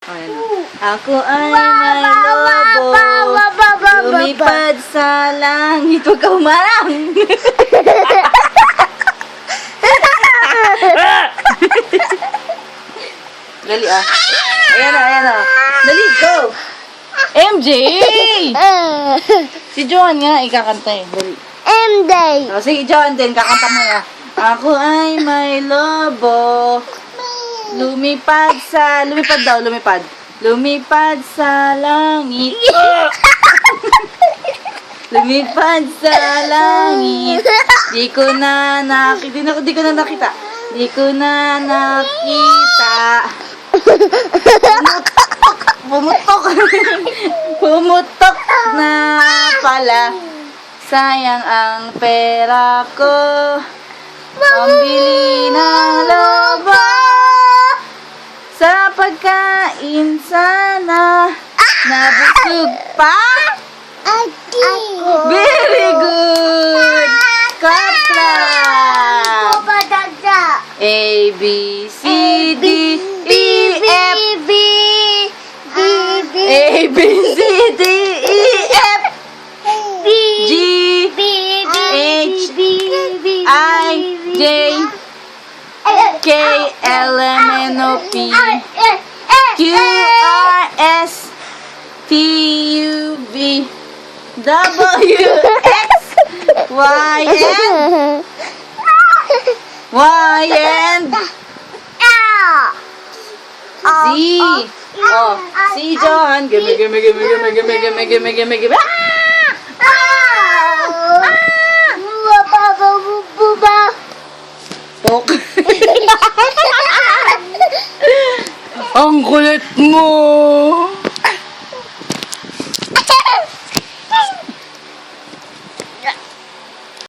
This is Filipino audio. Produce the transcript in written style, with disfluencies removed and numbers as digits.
Ayan. Ako ay may lobo, lumipad sa langit. Huwag ka humarang. Dali ah. Ayan na, ayan na. Dali, go! MJ! Si Johan nga, ikakanta eh. Dali. MJ. O, sige, Johan din, kakanta mo na. Ako ay may lobo. Lumipad daw, lumipad. Lumipad sa langit. Lumipad sa langit. Di ko na nakita. Di ko na nakita. Pumutok na pala. Sayang ang pera ko. Pambili ng lobo. Sa pagkain sana. Nabusog pa. Very good. Kapla. A, B, C, D, E, F. A, B, C, D, E, F. G, H, I, J, K, L, M, N, O, P, Q, R, S, T, U, V, W, X, Y, and Z. Oh, si John. Gimme. Pok. Ang kulit mo.